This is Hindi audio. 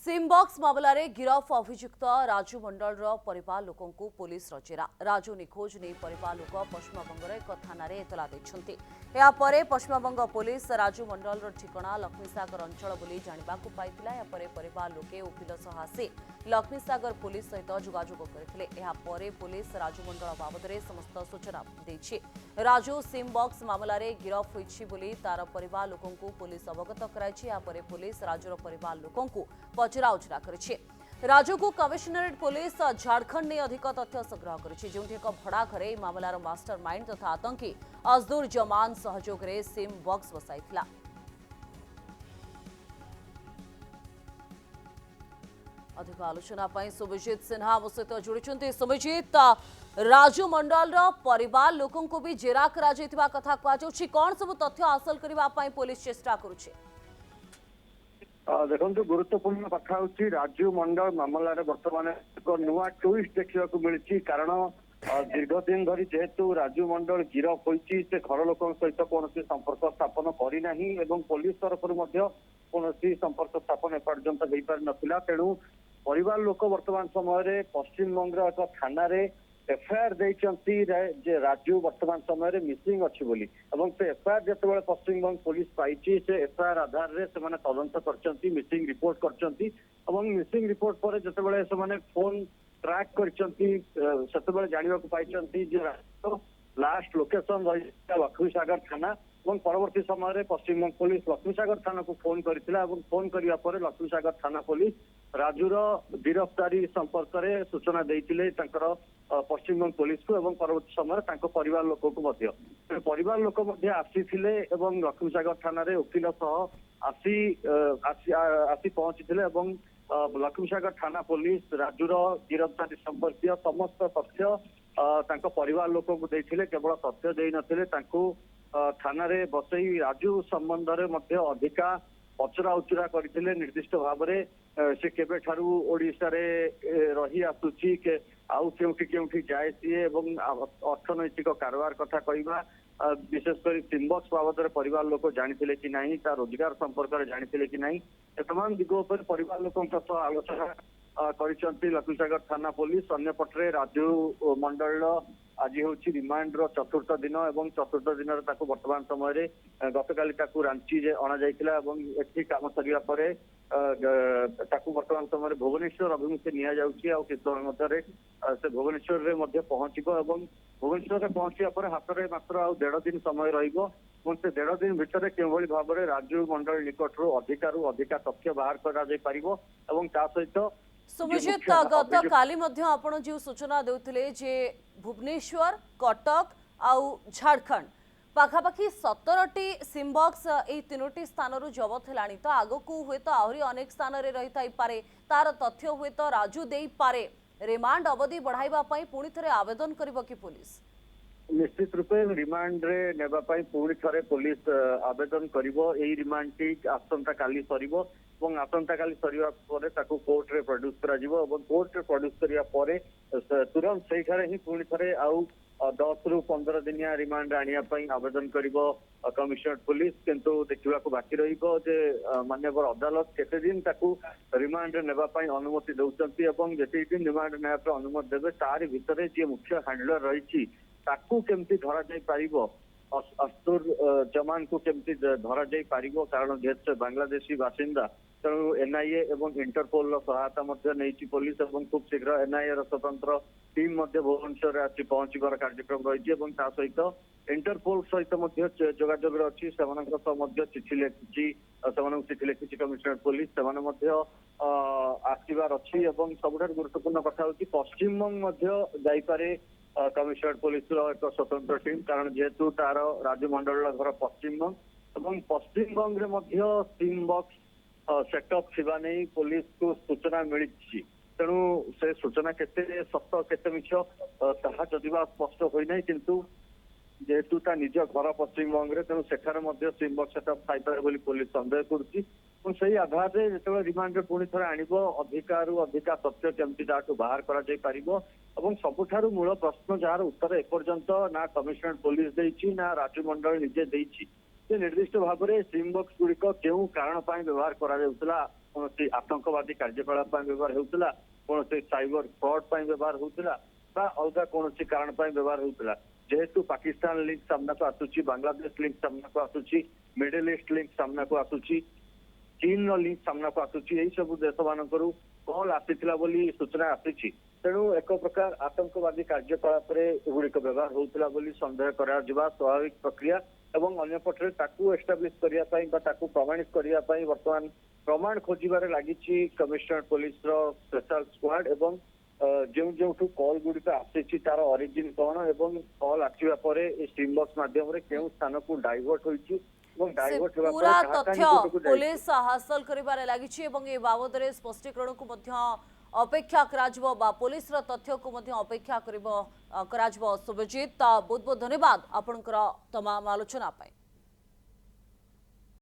सिमबक्स मामलें गिरफ अभियुक्त राजू मंडल परिवार लोकों को पुलिस जेरा। राजू निखोज नहीं परिवार लोक पश्चिमबंगर एक थाना एतला देते। यापर पश्चिमबंग पुलिस राजू मंडल ठिकाना लक्ष्मीसागर अंचल बोली जाना पाई। परिवार लोके वकिल सह आसी लक्ष्मीसागर पुलिस सहित जोगाजोग करते। पुलिस राजू मंडल बाबद में समस्त सूचना देछि। राजू सिमबक्स मामलें गिरफ होती तार परिवार लोकों को पुलिस अवगत कराई। पुलिस राजूर परिवार लोकों को पचरा उचरा करिछि। राजू को कमिशनरेट पुलिस झारखंड ने अधिक तथ्य संग्रह करिछि। जोंथि एक भड़ा घरे मामलार मास्टरमाइंड तथा आतंकी अजदुर जमान सहयोग रे सिम बॉक्स बसाइथिला। अधिक आलोचना पाई सुमिजित सिन्हा मो सहित जोड़िछन्ति। सुमिजित, राजू मंडल परिवार लोकों को भी जेरा करा जैतिबा कथा कहा जाउछि। कोन सब तथ्य हासिल करबा पाई पुलिस चेष्टा करुछि? देखो गुरुत्वपूर्ण कथा हूँ राजू मंडल मामलें बर्तमान एक नुआ ट्विस्ट देखा मिली। कारण दीर्घ दिन धरी जेहेतु राजू मंडल गिरफ होती से घर लोक सहित कौन संपर्क स्थापन करना पुलिस तरफ कौन संपर्क स्थापन एपर्यंत हो पार नाला। तेणु परिवार लोक वर्तमान समय पश्चिमबंग एक थाना एफआईआर देते राजू वर्तमान समय मिसिंग अच्छी बोली से एफआईआर जिते पश्चिमबंग पुलिस पाई से एफआईआर आधार में से तदंत कर मिसिंग रिपोर्ट कर मिसिंग रिपोर्ट पर जिते फोन ट्रैक कर जाना पाई लास्ट लोकेशन रही लक्ष्मीसागर थाना और परवर्ती समय पश्चिमबंग पुलिस लक्ष्मीसागर थाना को फोन करथिला। फोन करिया पर लक्ष्मीसागर थाना पुलिस राजूर गिरफ्तारी संपर्क में सूचना देते पश्चिमबंग पुलिस को एवं परवर्ती समय परिवार लोक को परिवार लोक आसी लक्ष्मीसागर थाना वकिल सह आसी पहुंची लक्ष्मीसागर थाना पुलिस राजूर गिरफ्तारी संपर्क समस्त तथ्य परिवार लोक को देते। केवल तथ्य दे नथिले थाना रे बसई राजू संबंध में अधिका पचरा उचरा करते। निर्दिष्ट भाव में से केबे ठारू ओडिशा रे रही आसुची के आउ केउठी जाए सी अर्थनैतिक कारबार कथा कहवा विशेषकर सिमबक्स बाबद परिवार लोक जानी कि नहीं रोजगार संपर्क में जानी कि नहीं तमाम दिग पर परिवार लोकों सह आलोचना कर लक्ष्मीसागर थाना पुलिस। अन्यपटे राजू मंडल आज हूँ रिमांड चतुर्थ दिन और चतुर्थ दिन वर्तमान समय गतकाली रांची अणा जाइला एठी काम सरिया परे वर्तमान समय भुवनेश्वर अभिमुखे नि समय से भुवनेश्वर में पहुंचब भुवनेश्वर में पहुंचा पर हाथ में मात्र आ 1.5 दिन समय रहिबो से 1.5 दिन भितर केवल भाव में राजू मंडल निकटू अधिका तथ्य बाहर करा जाय परिबो एवं ता सहित सुमिजित गत काली आपण जो सूचना देउथिले जे भुवनेश्वर कटक आउ झारखंड पाखापाखि 17टी सिमबक्स ए 3टी स्थान जबत है तो आग को हुए तो आहरी अनेक स्थान में रही पारे तार तथ्य हुए तो राजू दे पारे। रिमांड अवधि बढ़ाइबा पई पुणी थरे आवेदन करिबो कि पुलिस? निश्चित रूपे रिमांड रे नेबा पई पुणी थरे पुलिस आवेदन करिवो। एई रिमांड टी आसंता काली सरिवो और आसंता काली सरिवा परे ताकू कोर्ट रे प्रोड्यूस करा जिवो और कोर्ट रे प्रोड्यूस करिया परे तुरंत सेही थारे ही पुणी थरे आउ 10 रु 15 दिनिया रिमांड आनिया पई आवेदन करिवो कमिशनरेट पुलिस। किंतु देखिबा को बाकी रहिबो जे माननीय अदालत केते दिन ताकू रिमांड नेबा पई अनुमति दउचंती एवं जेते दिन रिमांड नेबा पई अनुमति देबे तारि भितरे जे मुख्य हैंडलर रहिछि ताकू केमती धरा जाय पारिबो अस्तुर जमान को केमती धरा जाय पारिबो। कारण जेहेतु बांग्लादेशी बासिंदा तेणु एनआईए एवं इंटरपोल सहायता नहीं पुलिस और खूब शीघ्र एनआईए स्वतंत्र टीम भुवनेश्वर आसी पहुंचबार कार्यक्रम रही सहित इंटरपोल सहित जोगाजोग अच्छी चिठी लिखी कमिशनरेट पुलिस आसबार अच्छी सबुठ गुरुत्वपूर्ण कथा हूँ पश्चिमबंग जापे कमिशनरेट पुलिस एक स्वतंत्र टीम। कारण जेहेतु तार राजू मंडल घर पश्चिमबंग और पश्चिमबंग सिमबक्स सेटअप थिबा नहीं पुलिस को सूचना मिली। तेणु से सूचना केते सत्य केते मिछ ताहा जदिबा स्पष्ट होई नै किंतु जेहेतु ता निज घर पश्चिमबंग तेणु सेठार सिमबक्स सेटअप थाइपारे बोली पुलिस संदेह करुछि। से आधार में जो रिमांड पुणी थे आणव अधिका तथ्य केमती बाहर कर सबुठ मूल प्रश्न जार उत्तर एपर्यंत ना कमिशनरेट पुलिस देछि ना राजू मंडल निजे देछि। निर्दिष्ट भाव में सिमबक्स गुड़िक क्यों कारण व्यवहार करा କୌଣସି ଆତଙ୍କବାଦୀ କାର୍ଯ୍ୟକଳାପ ପାଇଁ ବ୍ୟବହାର ହେଉଥିଲା, କୌଣସି ସାଇବର ଫ୍ରଡ ପାଇଁ ବ୍ୟବହାର ହେଉଥିଲା ବା ଅଲଗା କୌଣସି କାରଣ ପାଇଁ ବ୍ୟବହାର ହେଉଥିଲା। ଯେହେତୁ ପାକିସ୍ତାନ ଲିଙ୍କ ସାମ୍ନାକୁ ଆସୁଛି, ବାଂଲାଦେଶ ଲିଙ୍କ ସାମ୍ନାକୁ ଆସୁଛି, ମିଡିଲ ଇଷ୍ଟ ଲିଙ୍କ ସାମ୍ନାକୁ ଆସୁଛି, ଚୀନର ଲିଙ୍କ ସାମ୍ନାକୁ ଆସୁଛି, ଏଇ ସବୁ ଦେଶ ମାନଙ୍କରୁ କଲ୍ ଆସିଥିଲା ବୋଲି ସୂଚନା ଆସିଛି। ତେଣୁ ଏକ ପ୍ରକାର ଆତଙ୍କବାଦୀ କାର୍ଯ୍ୟକଳାପରେ ଏଗୁଡିକ ବ୍ୟବହାର ହେଉଥିଲା ବୋଲି ସନ୍ଦେହ କରାଯିବା ସ୍ୱାଭାବିକ ପ୍ରକ୍ରିୟା ଏବଂ ଅନ୍ୟପଟରେ ତାକୁ ଏଷ୍ଟାବ୍ଲିଶ କରିବା ପାଇଁ ବା ତାକୁ ପ୍ରମାଣିତ କରିବା ପାଇଁ ବର୍ତ୍ତମାନ ପ୍ରମାଣ ଖୋଜିବାରେ ଲାଗିଛି କମିଶନରେଟ ପୋଲିସର ସ୍ପେଶାଲ ସ୍କ୍ୱାଡ ଏବଂ ଯେଉଁ ଯେଉଁଠୁ କଲ୍ ଗୁଡିକ ଆସିଛି ତାର ଅରିଜିନ କଣ ଏବଂ କଲ୍ ଆସିବା ପରେ ଏ ଷ୍ଟ୍ରିମ୍ ବକ୍ସ ମାଧ୍ୟମରେ କେଉଁ ସ୍ଥାନକୁ ଡାଇଭର୍ଟ ହୋଇଛି ଏବଂ से ଡାଇଭର୍ଟ ହେବା पूरा ପରେ କାହା तथ्य କାହା ନିକଟକୁ ଯାଇଛି। पुलिस हासिल करिबारे लागिछि एवं ए बाबदरे स्पष्टीकरण को मध्य अपेक्षा कराजिबो बा पुलिस रो तथ्य को मध्य अपेक्षा करिबो कराजिबो। शुभजीत बहुत बहुत धन्यवाद आपनकर तमाम आलोचना पाई।